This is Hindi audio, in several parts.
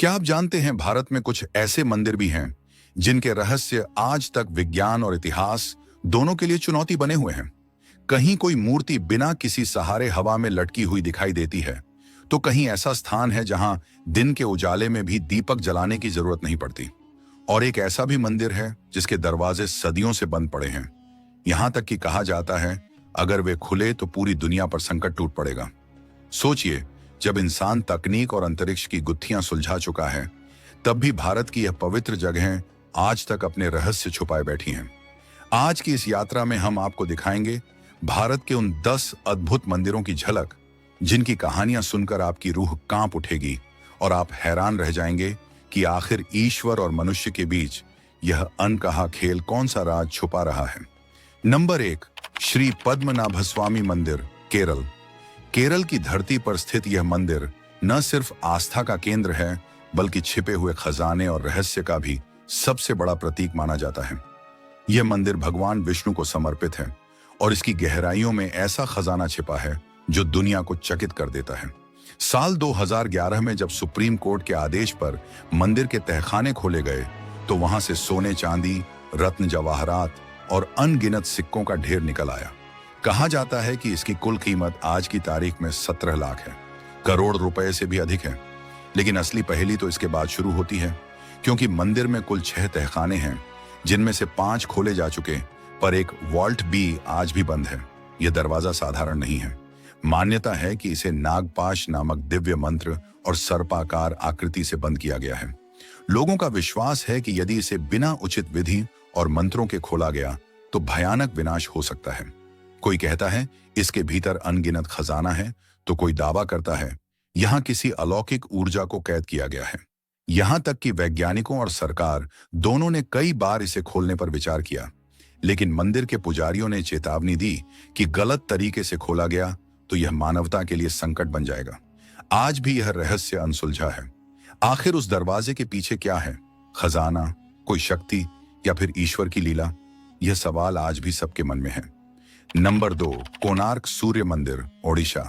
क्या आप जानते हैं भारत में कुछ ऐसे मंदिर भी हैं जिनके रहस्य आज तक विज्ञान और इतिहास दोनों के लिए चुनौती बने हुए हैं। कहीं कोई मूर्ति बिना किसी सहारे हवा में लटकी हुई दिखाई देती है, तो कहीं ऐसा स्थान है जहां दिन के उजाले में भी दीपक जलाने की जरूरत नहीं पड़ती। और एक ऐसा भी मंदिर है जिसके दरवाजे सदियों से बंद पड़े हैं। यहां तक कि कहा जाता है अगर वे खुले तो पूरी दुनिया पर संकट टूट पड़ेगा। सोचिए, जब इंसान तकनीक और अंतरिक्ष की गुत्थियां सुलझा चुका है, तब भी भारत की यह पवित्र जगहें आज तक अपने रहस्य छुपाए बैठी हैं। आज की इस यात्रा में हम आपको दिखाएंगे भारत के उन 10 अद्भुत मंदिरों की झलक, जिनकी कहानियां सुनकर आपकी रूह कांप उठेगी और आप हैरान रह जाएंगे कि आखिर ईश्वर और मनुष्य के बीच यह अनकहा खेल कौन सा राज छुपा रहा है। नंबर 1, श्री पद्मनाभस्वामी मंदिर, केरल। केरल की धरती पर स्थित यह मंदिर न सिर्फ आस्था का केंद्र है, बल्कि छिपे हुए खजाने और रहस्य का भी सबसे बड़ा प्रतीक माना जाता है। यह मंदिर भगवान विष्णु को समर्पित है और इसकी गहराइयों में ऐसा खजाना छिपा है जो दुनिया को चकित कर देता है। साल 2011 में जब सुप्रीम कोर्ट के आदेश पर मंदिर के तहखाने खोले गए, तो वहां से सोने चांदी, रत्न जवाहरात और अनगिनत सिक्कों का ढेर निकल आया। कहा जाता है कि इसकी कुल कीमत आज की तारीख में 17 लाख है, करोड़ रुपए से भी अधिक है। लेकिन असली पहेली तो इसके बाद शुरू होती है, क्योंकि मंदिर में कुल 6 तहखाने हैं, जिनमें से 5 खोले जा चुके, पर एक वॉल्ट भी आज भी बंद है। यह दरवाजा साधारण नहीं है। मान्यता है कि इसे नागपाश नामक दिव्य मंत्र और सर्पाकार आकृति से बंद किया गया है। लोगों का विश्वास है कि यदि इसे बिना उचित विधि और मंत्रों के खोला गया तो भयानक विनाश हो सकता है। कोई कहता है इसके भीतर अनगिनत खजाना है, तो कोई दावा करता है यहां किसी अलौकिक ऊर्जा को कैद किया गया है। यहां तक कि वैज्ञानिकों और सरकार दोनों ने कई बार इसे खोलने पर विचार किया, लेकिन मंदिर के पुजारियों ने चेतावनी दी कि गलत तरीके से खोला गया तो यह मानवता के लिए संकट बन जाएगा। आज भी यह रहस्य अनसुलझा है। आखिर उस दरवाजे के पीछे क्या है? खजाना, कोई शक्ति, या फिर ईश्वर की लीला? यह सवाल आज भी सबके मन में है। नंबर 2, कोणार्क सूर्य मंदिर, ओडिशा।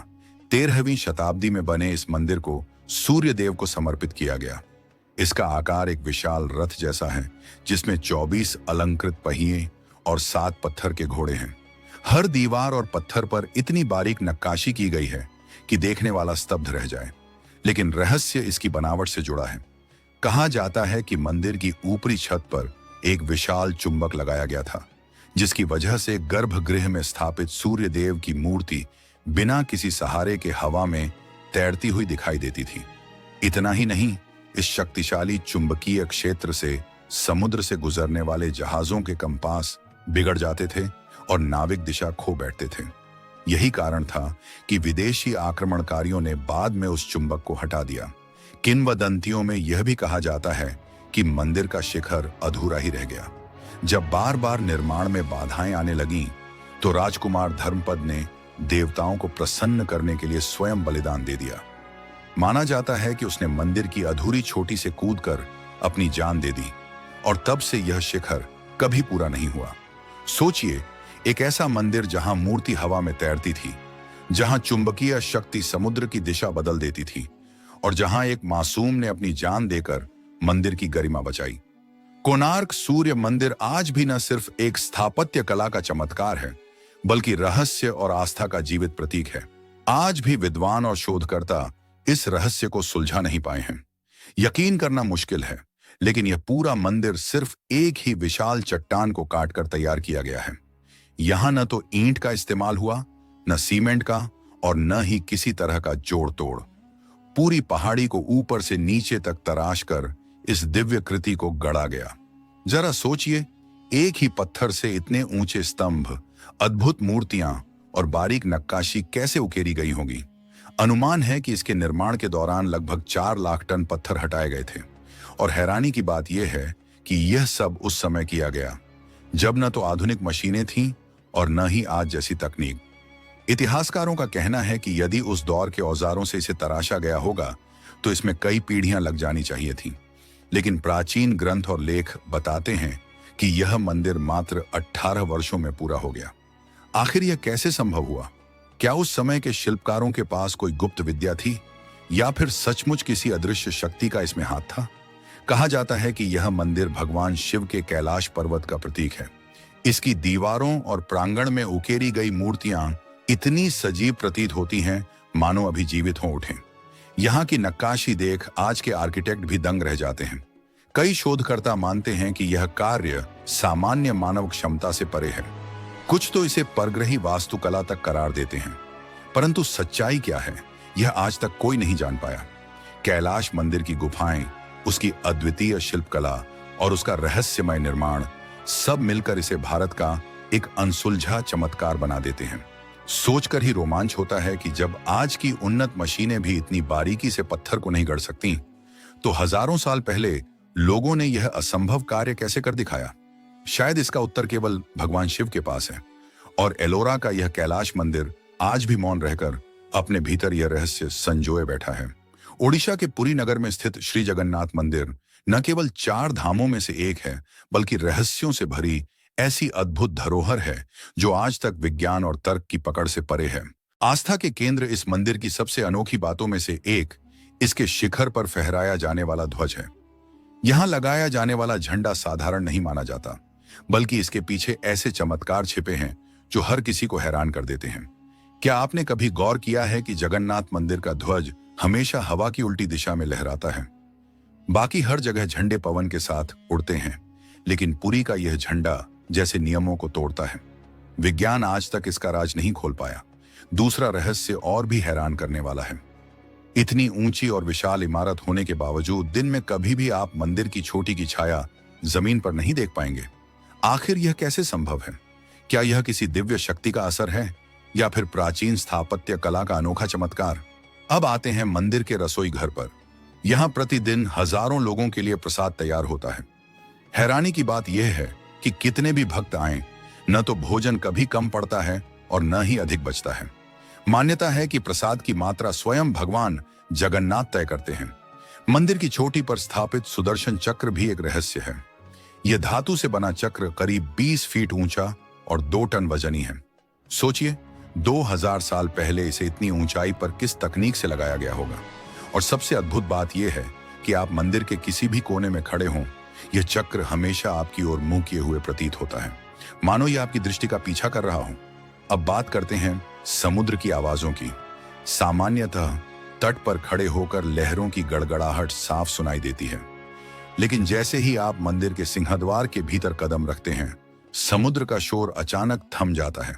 13वीं शताब्दी में बने इस मंदिर को सूर्य देव को समर्पित किया गया। इसका आकार एक विशाल रथ जैसा है, जिसमें 24 अलंकृत पहिए और 7 पत्थर के घोड़े हैं। हर दीवार और पत्थर पर इतनी बारीक नक्काशी की गई है कि देखने वाला स्तब्ध रह जाए। लेकिन रहस्य इसकी बनावट से जुड़ा है। कहा जाता है कि मंदिर की ऊपरी छत पर एक विशाल चुंबक लगाया गया था, जिसकी वजह से गर्भगृह में स्थापित सूर्य देव की मूर्ति बिना किसी सहारे के हवा में तैरती हुई दिखाई देती थी। इतना ही नहीं, इस शक्तिशाली चुंबकीय क्षेत्र से समुद्र से गुजरने वाले जहाजों के कंपास बिगड़ जाते थे और नाविक दिशा खो बैठते थे। यही कारण था कि विदेशी आक्रमणकारियों ने बाद में उस चुंबक को हटा दिया। किंवदंतियों में यह भी कहा जाता है कि मंदिर का शिखर अधूरा ही रह गया। जब बार बार निर्माण में बाधाएं आने लगीं, तो राजकुमार धर्मपद ने देवताओं को प्रसन्न करने के लिए स्वयं बलिदान दे दिया। माना जाता है कि उसने मंदिर की अधूरी छोटी से कूदकर अपनी जान दे दी, और तब से यह शिखर कभी पूरा नहीं हुआ। सोचिए, एक ऐसा मंदिर जहां मूर्ति हवा में तैरती थी, जहां चुंबकीय शक्ति समुद्र की दिशा बदल देती थी, और जहां एक मासूम ने अपनी जान देकर मंदिर की गरिमा बचाई। कोणार्क सूर्य मंदिर आज भी न सिर्फ एक स्थापत्य कला का चमत्कार है, बल्कि रहस्य और आस्था का जीवित प्रतीक है। आज भी विद्वान और शोधकर्ता इस रहस्य को सुलझा नहीं पाए हैं। यकीन करना मुश्किल है, लेकिन यह पूरा मंदिर सिर्फ एक ही विशाल चट्टान को काटकर तैयार किया गया है। यहां न तो ईंट का इस्तेमाल हुआ, न सीमेंट का, और न ही किसी तरह का जोड़ तोड़। पूरी पहाड़ी को ऊपर से नीचे तक तराश कर इस दिव्य कृति को गढ़ा गया। जरा सोचिए, एक ही पत्थर से इतने ऊंचे स्तंभ, अद्भुत मूर्तियां और बारीक नक्काशी कैसे उकेरी गई होगी। अनुमान है कि इसके निर्माण के दौरान लगभग 4 लाख टन पत्थर हटाए गए थे। और हैरानी की बात यह है कि यह सब उस समय किया गया जब न तो आधुनिक मशीनें थीं और न ही आज जैसी तकनीक। इतिहासकारों का कहना है कि यदि उस दौर के औजारों से इसे तराशा गया होगा, तो इसमें कई पीढ़ियां लग जानी चाहिए थीं। लेकिन प्राचीन ग्रंथ और लेख बताते हैं कि यह मंदिर मात्र 18 वर्षों में पूरा हो गया। आखिर यह कैसे संभव हुआ? क्या उस समय के शिल्पकारों के पास कोई गुप्त विद्या थी, या फिर सचमुच किसी अदृश्य शक्ति का इसमें हाथ था? कहा जाता है कि यह मंदिर भगवान शिव के कैलाश पर्वत का प्रतीक है। इसकी दीवारों और प्रांगण में उकेरी गई मूर्तियां इतनी सजीव प्रतीत होती हैं मानो अभी जीवित हो उठें। यहाँ की नक्काशी देख आज के आर्किटेक्ट भी दंग रह जाते हैं। कई शोधकर्ता मानते हैं कि यह कार्य सामान्य मानव क्षमता से परे है। कुछ तो इसे परग्रही वास्तुकला तक करार देते हैं, परंतु सच्चाई क्या है यह आज तक कोई नहीं जान पाया। कैलाश मंदिर की गुफाएं, उसकी अद्वितीय शिल्पकला और उसका रहस्यमय निर्माण सब मिलकर इसे भारत का एक अनसुलझा चमत्कार बना देते हैं। सोचकर ही रोमांच होता है कि जब आज की उन्नत मशीनें भी इतनी बारीकी से पत्थर को नहीं गढ़ सकती, तो हजारों साल पहले लोगों ने यह असंभव कार्य कैसे कर दिखाया। शायद इसका उत्तर केवल भगवान शिव के पास है, और एलोरा का यह कैलाश मंदिर आज भी मौन रहकर अपने भीतर यह रहस्य संजोए बैठा है। ओडिशा के पुरी नगर में स्थित श्री जगन्नाथ मंदिर न केवल 4 धामों में से एक है, बल्कि रहस्यों से भरी ऐसी अद्भुत धरोहर है जो आज तक विज्ञान और तर्क की पकड़ से परे है। आस्था के केंद्र इस मंदिर की सबसे अनोखी बातों में से एक इसके शिखर पर फहराया जाने वाला ध्वज है। यहाँ लगाया जाने वाला झंडा साधारण नहीं माना जाता, बल्कि इसके पीछे ऐसे चमत्कार छिपे हैं जो हर किसी को हैरान कर देते हैं। क्या आपने कभी गौर किया है कि जगन्नाथ मंदिर का ध्वज हमेशा हवा की उल्टी दिशा में लहराता है? बाकी हर जगह झंडे पवन के साथ उड़ते हैं, लेकिन पुरी का यह झंडा जैसे नियमों को तोड़ता है। विज्ञान आज तक इसका राज नहीं खोल पाया। दूसरा रहस्य और भी हैरान करने वाला है। इतनी ऊंची और विशाल इमारत होने के बावजूद दिन में कभी भी आप मंदिर की छोटी की छाया जमीन पर नहीं देख पाएंगे। आखिर यह कैसे संभव है? क्या यह किसी दिव्य शक्ति का असर है या फिर प्राचीन स्थापत्य कला का अनोखा चमत्कार? अब आते हैं मंदिर के रसोई घर पर। यहाँ प्रतिदिन हजारों लोगों के लिए प्रसाद तैयार होता है। हैरानी की बात यह है कि कितने भी भक्त आए, न तो भोजन कभी कम पड़ता है और न ही अधिक बचता है। मान्यता है कि प्रसाद की मात्रा स्वयं भगवान जगन्नाथ तय करते हैं। मंदिर की चोटी पर स्थापित सुदर्शन चक्र भी एक रहस्य है। यह धातु से बना चक्र करीब 20 फीट ऊंचा और 2 टन वजनी है। सोचिए, 2000 साल पहले इसे इतनी ऊंचाई पर किस तकनीक से लगाया गया होगा। और सबसे अद्भुत बात यह है कि आप मंदिर के किसी भी कोने में खड़े हों, यह चक्र हमेशा आपकी ओर मुंह किए हुए प्रतीत होता है, मानो यह आपकी दृष्टि का पीछा कर रहा हो। अब बात करते हैं समुद्र की आवाजों की। सामान्यतः तट पर खड़े होकर लहरों की गड़गड़ाहट साफ सुनाई देती है, लेकिन जैसे ही आप मंदिर के सिंहद्वार के भीतर कदम रखते हैं, समुद्र का शोर अचानक थम जाता है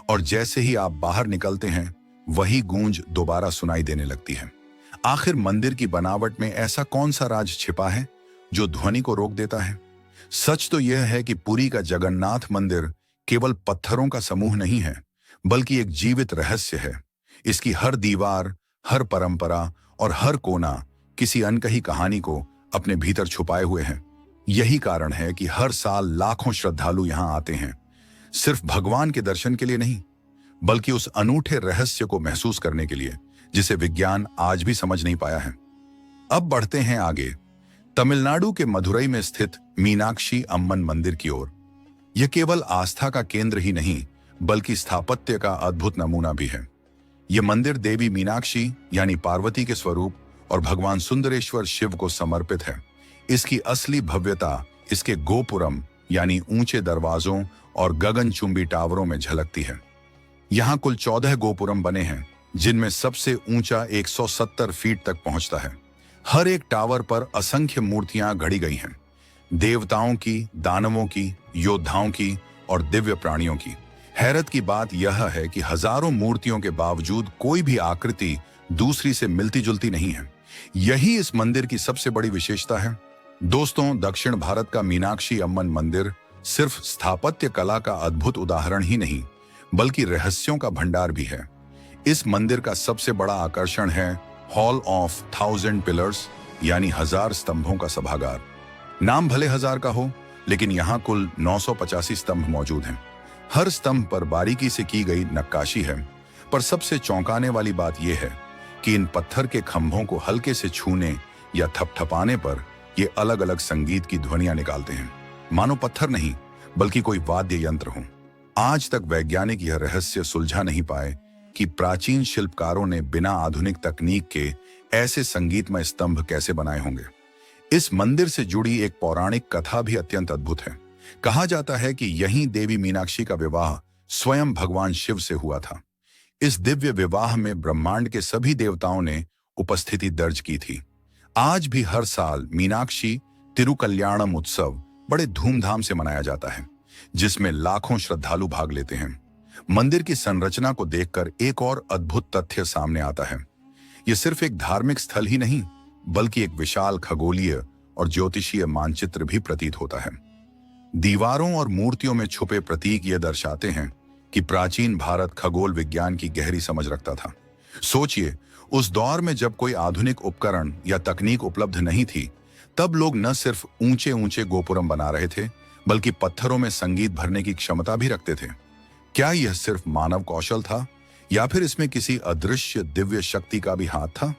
और जैसे ही आप बाहर निकलते हैं, वही गूंज दोबारा सुनाई देने लगती है। आखिर मंदिर की बनावट में ऐसा कौन सा राज छिपा है जो ध्वनि को रोक देता है? सच तो यह है कि पुरी का जगन्नाथ मंदिर केवल पत्थरों का समूह नहीं है, बल्कि एक जीवित रहस्य है। इसकी हर दीवार, हर परंपरा और हर कोना किसी अनकही कहानी को अपने भीतर छुपाए हुए हैं। यही कारण है कि हर साल लाखों श्रद्धालु यहां आते हैं, सिर्फ भगवान के दर्शन के लिए नहीं, बल्कि उस अनूठे रहस्य को महसूस करने के लिए जिसे विज्ञान आज भी समझ नहीं पाया है। अब बढ़ते हैं आगे, तमिलनाडु के मदुरई में स्थित मीनाक्षी अम्मन मंदिर की ओर। यह केवल आस्था का केंद्र ही नहीं, बल्कि स्थापत्य का अद्भुत नमूना भी है। यह मंदिर देवी मीनाक्षी यानी पार्वती के स्वरूप और भगवान सुंदरेश्वर शिव को समर्पित है। इसकी असली भव्यता इसके गोपुरम यानी ऊंचे दरवाजों और गगनचुंबी टावरों में झलकती है। यहाँ कुल 14 गोपुरम बने हैं, जिनमें सबसे ऊंचा 170 फीट तक पहुंचता है। हर एक टावर पर असंख्य मूर्तियां गढ़ी गई हैं, देवताओं की, दानवों की, योद्धाओं की और दिव्य प्राणियों की। हैरत की बात यह है कि हजारों मूर्तियों के बावजूद कोई भी आकृति दूसरी से मिलती जुलती नहीं है। यही इस मंदिर की सबसे बड़ी विशेषता है। दोस्तों, दक्षिण भारत का मीनाक्षी अम्मन मंदिर सिर्फ स्थापत्य कला का अद्भुत उदाहरण ही नहीं, बल्कि रहस्यों का भंडार भी है। इस मंदिर का सबसे बड़ा आकर्षण है हॉल ऑफ 1000 पिलर्स यानी 1000 स्तंभों का सभागार। नाम भले 1000 का हो, लेकिन यहाँ कुल 985 स्तंभ मौजूद हैं। हर स्तंभ पर बारीकी से की गई नक्काशी है, पर सबसे चौंकाने वाली बात यह है कि इन पत्थर के खंभों को हल्के से छूने या थपथपाने पर ये अलग अलग संगीत की ध्वनियां निकालते हैं, मानो पत्थर नहीं बल्कि कोई वाद्य यंत्र हो। आज तक वैज्ञानिक यह रहस्य सुलझा नहीं पाए कि प्राचीन शिल्पकारों ने बिना आधुनिक तकनीक के ऐसे संगीतमय स्तंभ कैसे बनाए होंगे। इस मंदिर से जुड़ी एक पौराणिक कथा भी अत्यंत अद्भुत है। कहा जाता है कि यहीं देवी मीनाक्षी का विवाह स्वयं भगवान शिव से हुआ था। इस दिव्य विवाह में ब्रह्मांड के सभी देवताओं ने उपस्थिति दर्ज की थी। आज भी हर साल मीनाक्षी तिरुकल्याणम उत्सव बड़े धूमधाम से मनाया जाता है, जिसमें लाखों श्रद्धालु भाग लेते हैं। मंदिर की संरचना को देखकर एक और अद्भुत तथ्य सामने आता है। यह सिर्फ एक धार्मिक स्थल ही नहीं, बल्कि एक विशाल खगोलीय और ज्योतिषीय मानचित्र भी प्रतीत होता है। दीवारों और मूर्तियों में छुपे प्रतीक ये दर्शाते हैं कि प्राचीन भारत खगोल विज्ञान की गहरी समझ रखता था। सोचिए, उस दौर में जब कोई आधुनिक उपकरण या तकनीक उपलब्ध नहीं थी, तब लोग न सिर्फ ऊंचे ऊंचे गोपुरम बना रहे थे, बल्कि पत्थरों में संगीत भरने की क्षमता भी रखते थे। क्या यह सिर्फ मानव कौशल था, या फिर इसमें किसी अदृश्य दिव्य शक्ति का भी हाथ था?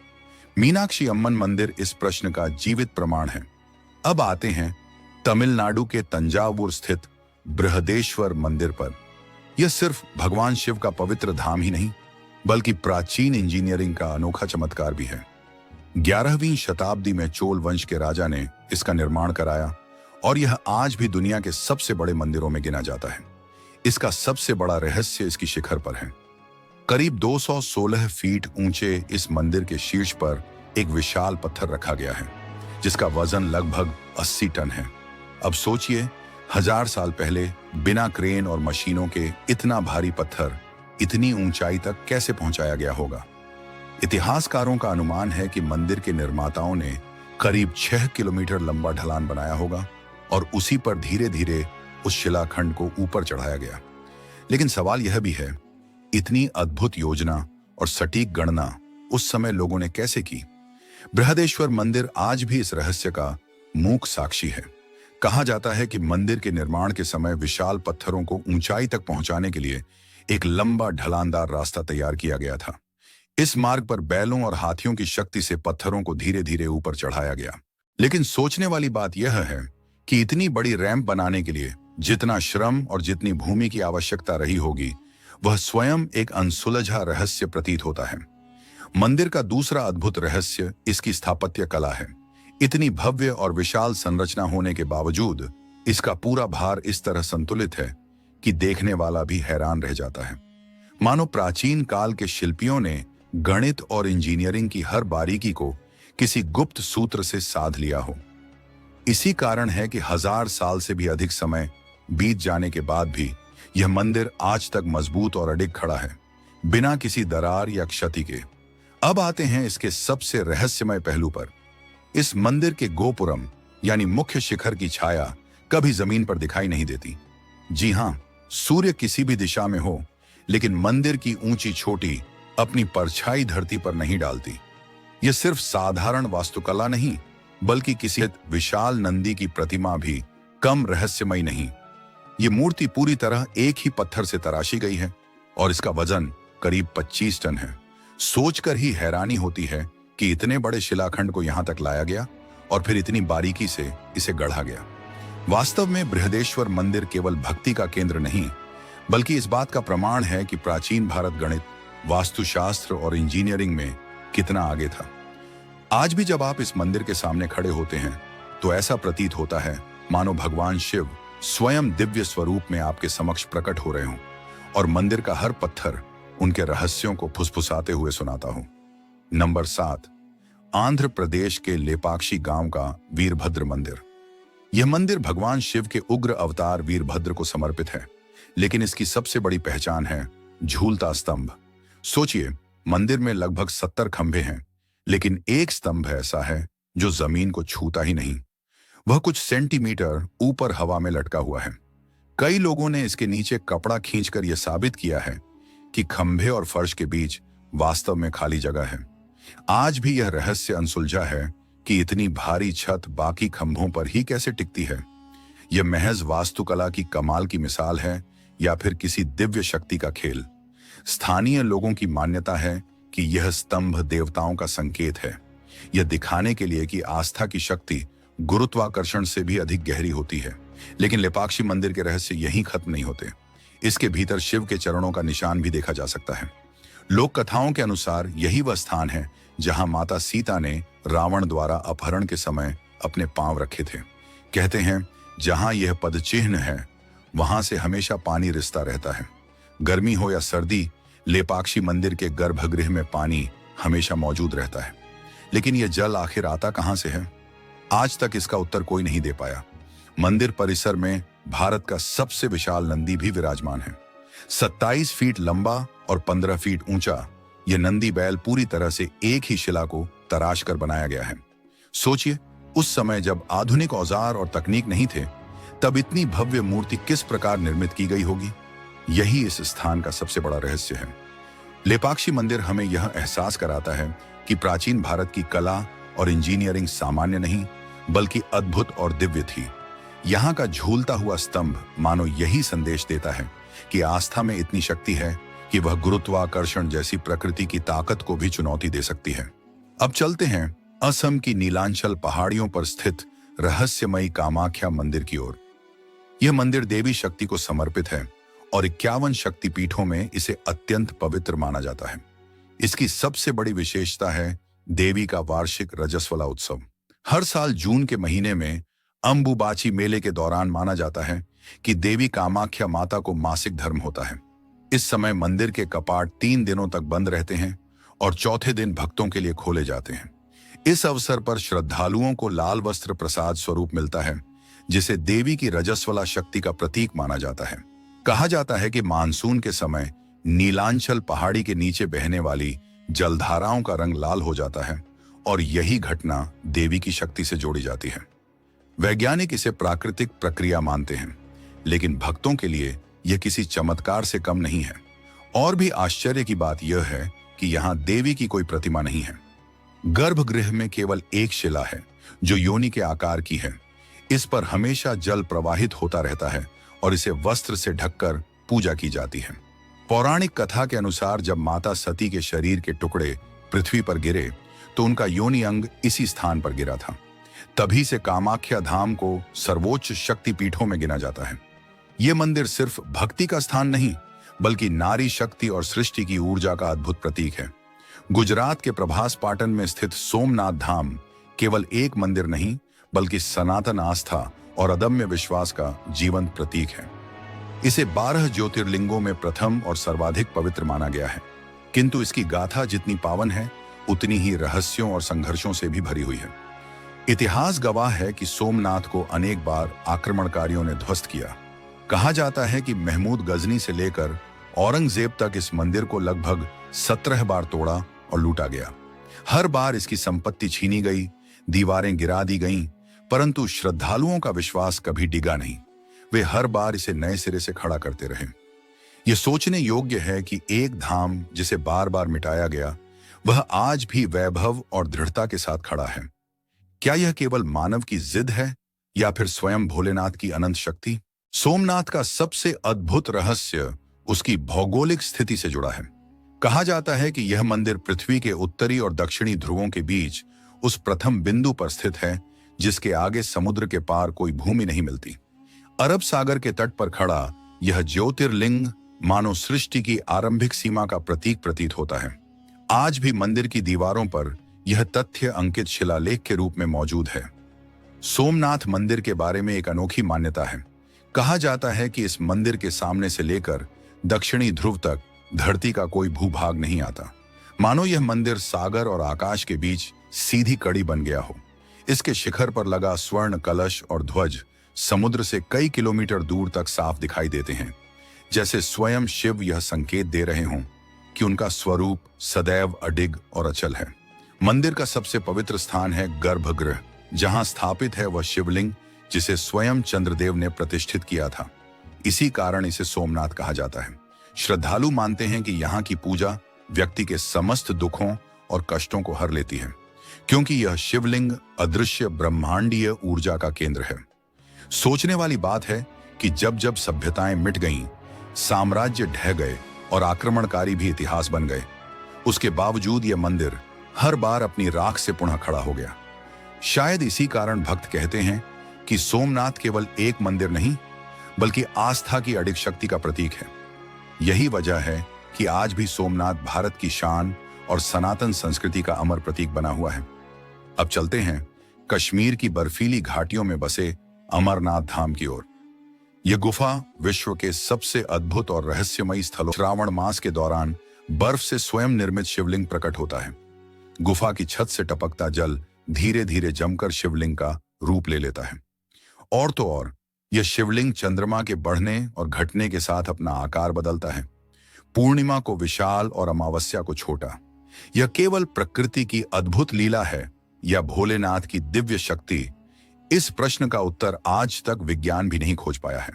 मीनाक्षी अम्मन मंदिर इस प्रश्न का जीवित प्रमाण है। अब आते हैं तमिलनाडु के तंजावुर स्थित बृहदेश्वर मंदिर पर। यह सिर्फ भगवान शिव का पवित्र धाम ही नहीं, बल्कि प्राचीन इंजीनियरिंग का अनोखा चमत्कार भी है। 11वीं शताब्दी में चोल वंश के राजा ने इसका निर्माण कराया और यह आज भी दुनिया के सबसे बड़े मंदिरों में गिना जाता है। इसका सबसे बड़ा रहस्य इसकी शिखर पर है। करीब 216 फीट ऊंचे इस मंदिर के शीर्ष पर एक विशाल पत्थर रखा गया है, जिसका वजन लगभग 80 टन है। अब सोचिए, 1000 साल पहले बिना क्रेन और मशीनों के इतना भारी पत्थर इतनी ऊंचाई तक कैसे पहुंचाया गया होगा। इतिहासकारों का अनुमान है कि मंदिर के निर्माताओं ने करीब 6 किलोमीटर लंबा ढलान बनाया होगा और उसी पर धीरे धीरे उस शिलाखंड को ऊपर चढ़ाया गया। लेकिन सवाल यह भी है, इतनी अद्भुत योजना और सटीक गणना उस समय लोगों ने कैसे की? बृहदेश्वर मंदिर आज भी इस रहस्य का मूक साक्षी है। कहा जाता है कि मंदिर के निर्माण के समय विशाल पत्थरों को ऊंचाई तक पहुंचाने के लिए एक लंबा ढलानदार रास्ता तैयार किया गया था। इस मार्ग पर बैलों और हाथियों की शक्ति से पत्थरों को धीरे धीरे ऊपर चढ़ाया गया। लेकिन सोचने वाली बात यह है कि इतनी बड़ी रैंप बनाने के लिए जितना श्रम और जितनी भूमि की आवश्यकता रही होगी, वह स्वयं एक अनसुलझा रहस्य प्रतीत होता है। मंदिर का दूसरा अद्भुत रहस्य इसकी स्थापत्य कला है। इतनी भव्य और विशाल संरचना होने के बावजूद इसका पूरा भार इस तरह संतुलित है कि देखने वाला भी हैरान रह जाता है। मानो प्राचीन काल के शिल्पियों ने गणित और इंजीनियरिंग की हर बारीकी को किसी गुप्त सूत्र से साध लिया हो। इसी कारण है कि 1000 साल से भी अधिक समय बीत जाने के बाद भी यह मंदिर आज तक मजबूत और अडिग खड़ा है, बिना किसी दरार या क्षति के। अब आते हैं इसके सबसे रहस्यमय पहलू पर। इस मंदिर के गोपुरम यानी मुख्य शिखर की छाया कभी जमीन पर दिखाई नहीं देती। जी हां, सूर्य किसी भी दिशा में हो, लेकिन मंदिर की ऊंची चोटी अपनी परछाई धरती पर नहीं डालती। यह सिर्फ साधारण वास्तुकला नहीं, बल्कि किसी विशाल नंदी की प्रतिमा भी कम रहस्यमय नहीं। यह मूर्ति पूरी तरह एक ही पत्थर से तराशी गई है और इसका वजन करीब 25 टन है। सोचकर ही हैरानी होती है कि इतने बड़े शिलाखंड को यहां तक लाया गया और फिर इतनी बारीकी से इसे गढ़ा गया। वास्तव में बृहदेश्वर मंदिर केवल भक्ति का केंद्र नहीं, बल्कि इस बात का प्रमाण है कि प्राचीन भारत गणित, वास्तुशास्त्र और इंजीनियरिंग में कितना आगे था। आज भी जब आप इस मंदिर के सामने खड़े होते हैं तो ऐसा प्रतीत होता है मानो भगवान शिव स्वयं दिव्य स्वरूप में आपके समक्ष प्रकट हो रहे हों और मंदिर का हर पत्थर उनके रहस्यों को फुसफुसाते हुए सुनाता हो। नंबर 7, आंध्र प्रदेश के लेपाक्षी गांव का वीरभद्र मंदिर। यह मंदिर भगवान शिव के उग्र अवतार वीरभद्र को समर्पित है, लेकिन इसकी सबसे बड़ी पहचान है झूलता स्तंभ। सोचिए, मंदिर में लगभग 70 खंभे हैं, लेकिन एक स्तंभ ऐसा है जो जमीन को छूता ही नहीं। वह कुछ सेंटीमीटर ऊपर हवा में लटका हुआ है। कई लोगों ने इसके नीचे कपड़ा खींचकर यह साबित किया है कि खंभे और फर्श के बीच वास्तव में खाली जगह है। आज भी यह रहस्य अनसुलझा है कि इतनी भारी छत बाकी खंभों पर ही कैसे टिकती है। यह महज वास्तुकला की कमाल की मिसाल है या फिर किसी दिव्य शक्ति का खेल। स्थानीय लोगों की मान्यता है कि यह स्तंभ देवताओं का संकेत है, यह दिखाने के लिए कि आस्था की शक्ति गुरुत्वाकर्षण से भी अधिक गहरी होती है। लेकिन लेपाक्षी मंदिर के रहस्य यहीं खत्म नहीं होते। इसके भीतर शिव के चरणों का निशान भी देखा जा सकता है। लोक कथाओं के अनुसार यही वह स्थान है जहां माता सीता ने रावण द्वारा अपहरण के समय अपने पांव रखे थे। कहते हैं जहां यह पदचिह्न है वहां से हमेशा पानी रिसता रहता है। गर्मी हो या सर्दी, लेपाक्षी मंदिर के गर्भगृह में पानी हमेशा मौजूद रहता है। लेकिन यह जल आखिर आता कहां से है? आज तक इसका उत्तर कोई नहीं दे पाया। मंदिर परिसर में भारत का सबसे विशाल नंदी भी विराजमान है। 27 फीट लंबा और 15 फीट ऊंचा यह नंदी बैल पूरी तरह से एक ही शिला को तराश कर बनाया गया है। सोचिए, उस समय जब आधुनिक औजार और तकनीक नहीं थे, तब इतनी भव्य मूर्ति किस प्रकार निर्मित की गई होगी? यही इस स्थान का सबसे बड़ा रहस्य है। लेपाक्षी मंदिर हमें यह एहसास कराता है कि प्राचीन भारत की कला और इंजीनियरिंग सामान्य नहीं बल्कि अद्भुत और दिव्य थी। यहाँ का झूलता हुआ स्तंभ मानो यही संदेश देता है कि आस्था में इतनी शक्ति है कि वह गुरुत्वाकर्षण जैसी प्रकृति की ताकत को भी चुनौती दे सकती है। अब चलते हैं असम की नीलांचल पहाड़ियों पर स्थित रहस्यमयी कामाख्या मंदिर की ओर। यह मंदिर देवी शक्ति को समर्पित है और 51 शक्तिपीठों में इसे अत्यंत पवित्र माना जाता है। इसकी सबसे बड़ी विशेषता है देवी का वार्षिक रजस्वला उत्सव। हर साल जून के महीने में अंबुबाची मेले के दौरान माना जाता है कि देवी कामाख्या माता को मासिक धर्म होता है। इस समय मंदिर के कपाट 3 दिनों तक बंद रहते हैं और चौथे दिन भक्तों के लिए खोले जाते हैं। इस अवसर पर श्रद्धालुओं को लाल वस्त्र प्रसाद स्वरूप मिलता है, जिसे देवी की रजस्वला शक्ति का प्रतीक माना जाता है। कहा जाता है कि मानसून के समय नीलांचल पहाड़ी के नीचे बहने वाली जलधाराओं का रंग लाल हो जाता है और यही घटना देवी की शक्ति से जोड़ी जाती है। वैज्ञानिक इसे प्राकृतिक प्रक्रिया मानते हैं, लेकिन भक्तों के लिए यह किसी चमत्कार से कम नहीं है। और भी आश्चर्य की बात यह है कि यहाँ देवी की कोई प्रतिमा नहीं है। गर्भगृह में केवल एक शिला है जो योनि के आकार की है। इस पर हमेशा जल प्रवाहित होता रहता है और इसे वस्त्र से ढककर पूजा की जाती है। पौराणिक कथा के अनुसार जब माता सती के शरीर के टुकड़े पृथ्वी पर गिरे तो उनका योनि अंग इसी स्थान पर गिरा था। तभी से कामाख्या धाम को सर्वोच्च शक्तिपीठों में गिना जाता है। यह मंदिर सिर्फ भक्ति का स्थान नहीं बल्कि नारी शक्ति और सृष्टि की ऊर्जा का अद्भुत प्रतीक है। गुजरात के प्रभास पाटन में स्थित सोमनाथ धाम केवल एक मंदिर नहीं बल्कि सनातन आस्था और अदम्य विश्वास का जीवंत प्रतीक है। इसे 12 ज्योतिर्लिंगों में प्रथम और सर्वाधिक पवित्र माना गया है, किंतु इसकी गाथा जितनी पावन है उतनी ही रहस्यों और संघर्षों से भी भरी हुई है। इतिहास गवाह है कि सोमनाथ को अनेक बार आक्रमणकारियों ने ध्वस्त किया। कहा जाता है कि महमूद गजनी से लेकर औरंगजेब तक इस मंदिर को लगभग 17 बार तोड़ा और लूटा गया। हर बार इसकी संपत्ति छीनी गई, दीवारें गिरा दी गईं, परंतु श्रद्धालुओं का विश्वास कभी डिगा नहीं। वे हर बार इसे नए सिरे से खड़ा करते रहे। यह सोचने योग्य है कि एक धाम जिसे बार बार मिटाया गया वह आज भी वैभव और दृढ़ता के साथ खड़ा है। क्या यह केवल मानव की जिद है या फिर स्वयं भोलेनाथ की अनंत शक्ति? सोमनाथ का सबसे अद्भुत रहस्य उसकी भौगोलिक स्थिति से जुड़ा है। कहा जाता है कि यह मंदिर पृथ्वी के उत्तरी और दक्षिणी ध्रुवों के बीच उस प्रथम बिंदु पर स्थित है जिसके आगे समुद्र के पार कोई भूमि नहीं मिलती। अरब सागर के तट पर खड़ा यह ज्योतिर्लिंग मानो सृष्टि की आरंभिक सीमा का प्रतीक प्रतीत होता है। आज भी मंदिर की दीवारों पर यह तथ्य अंकित शिलालेख के रूप में मौजूद है। सोमनाथ मंदिर के बारे में एक अनोखी मान्यता है। कहा जाता है कि इस मंदिर के सामने से लेकर दक्षिणी ध्रुव तक धरती का कोई भूभाग नहीं आता, मानो यह मंदिर सागर और आकाश के बीच सीधी कड़ी बन गया हो। इसके शिखर पर लगा स्वर्ण कलश और ध्वज समुद्र से कई किलोमीटर दूर तक साफ दिखाई देते हैं, जैसे स्वयं शिव यह संकेत दे रहे हों कि उनका स्वरूप सदैव अडिग और अचल है। मंदिर का सबसे पवित्र स्थान है गर्भगृह, जहां स्थापित है वह शिवलिंग जिसे स्वयं चंद्रदेव ने प्रतिष्ठित किया था। इसी कारण इसे सोमनाथ कहा जाता है। श्रद्धालु मानते हैं कि यहाँ की पूजा व्यक्ति के समस्त दुखों और कष्टों को हर लेती है, क्योंकि यह शिवलिंग अदृश्य ब्रह्मांडीय ऊर्जा का केंद्र है। सोचने वाली बात है कि जब जब सभ्यताएं मिट गईं, साम्राज्य ढह गए और आक्रमणकारी भी इतिहास बन गए, उसके बावजूद यह मंदिर हर बार अपनी राख से पुनः खड़ा हो गया। शायद इसी कारण भक्त कहते हैं कि सोमनाथ केवल एक मंदिर नहीं बल्कि आस्था की अडिग शक्ति का प्रतीक है। यही वजह है कि आज भी सोमनाथ भारत की शान और सनातन संस्कृति का अमर प्रतीक बना हुआ है। अब चलते हैं कश्मीर की बर्फीली घाटियों में बसे अमरनाथ धाम की ओर। यह गुफा विश्व के सबसे अद्भुत और रहस्यमयी स्थलों। श्रावण मास के दौरान बर्फ से स्वयं निर्मित शिवलिंग प्रकट होता है। गुफा की छत से टपकता जल धीरे धीरे जमकर शिवलिंग का रूप ले लेता है। और तो और यह शिवलिंग चंद्रमा के बढ़ने और घटने के साथ अपना आकार बदलता है। पूर्णिमा को विशाल और अमावस्या को छोटा। यह केवल प्रकृति की अद्भुत लीला है या भोलेनाथ की दिव्य शक्ति? इस प्रश्न का उत्तर आज तक विज्ञान भी नहीं खोज पाया है।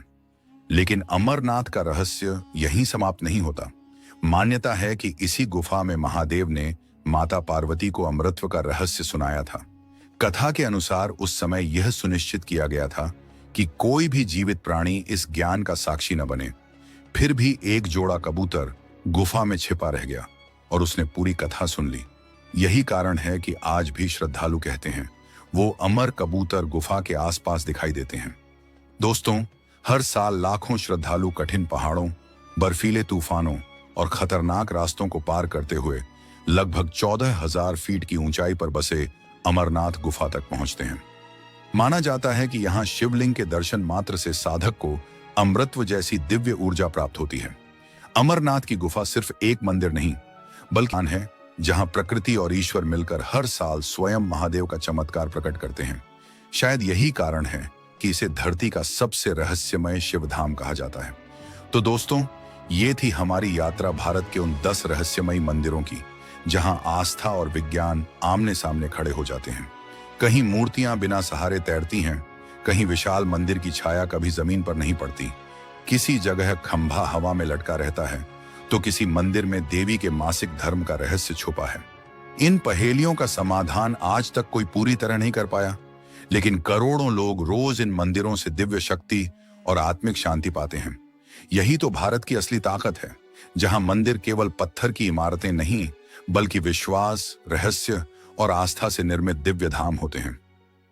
लेकिन अमरनाथ का रहस्य यहीं समाप्त नहीं होता। मान्यता है कि इसी गुफा में महादेव ने माता पार्वती को अमृतत्व का रहस्य सुनाया था। कथा के अनुसार उस समय यह सुनिश्चित किया गया था कि कोई भी जीवित प्राणी इस ज्ञान का साक्षी न बने। फिर भी एक जोड़ा कबूतर गुफा में छिपा रह गया और उसने पूरी कथा सुन ली। यही कारण है कि आज भी श्रद्धालु कहते हैं वो अमर कबूतर गुफा के आसपास दिखाई देते हैं। दोस्तों, हर साल लाखों श्रद्धालु कठिन पहाड़ों, बर्फीले तूफानों और खतरनाक रास्तों को पार करते हुए लगभग 14,000 फीट की ऊंचाई पर बसे अमरनाथ गुफा तक पहुंचते हैं। माना जाता है कि यहाँ शिवलिंग के दर्शन मात्र से साधक को अमृतत्व जैसी दिव्य ऊर्जा प्राप्त होती है। अमरनाथ की गुफा सिर्फ एक मंदिर नहीं, बल्कि है जहां प्रकृति और ईश्वर मिलकर हर साल स्वयं महादेव का चमत्कार प्रकट करते हैं। शायद यही कारण है कि इसे धरती का सबसे रहस्यमय शिवधाम कहा जाता है। तो दोस्तों, ये थी हमारी यात्रा भारत के उन 10 रहस्यमयी मंदिरों की, जहां आस्था और विज्ञान आमने सामने खड़े हो जाते हैं। कहीं मूर्तियां बिना सहारे तैरती हैं, कहीं विशाल मंदिर की छाया कभी जमीन पर नहीं पड़ती, किसी जगह खंभा हवा में लटका रहता है, तो किसी मंदिर में देवी के मासिक धर्म का रहस्य छुपा है। इन पहेलियों का समाधान आज तक कोई पूरी तरह नहीं कर पाया, लेकिन करोड़ों लोग रोज इन मंदिरों से दिव्य शक्ति और आत्मिक शांति पाते हैं। यही तो भारत की असली ताकत है, जहां मंदिर केवल पत्थर की इमारतें नहीं, बल्कि विश्वास, रहस्य और आस्था से निर्मित दिव्य धाम होते हैं।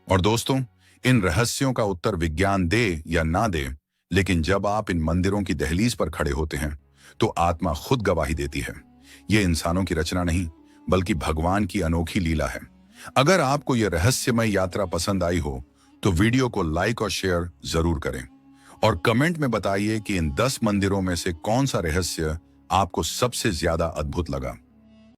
और दोस्तों, इन रहस्यों का उत्तर विज्ञान दे या ना दे, लेकिन जब आप इन मंदिरों की दहलीज पर खड़े होते हैं तो आत्मा खुद गवाही देती है। यह इंसानों की रचना नहीं, बल्कि भगवान की अनोखी लीला है। अगर आपको यह रहस्यमय यात्रा पसंद आई हो तो वीडियो को लाइक और शेयर जरूर करें और कमेंट में बताइए कि इन 10 मंदिरों में से कौन सा रहस्य आपको सबसे ज्यादा अद्भुत लगा।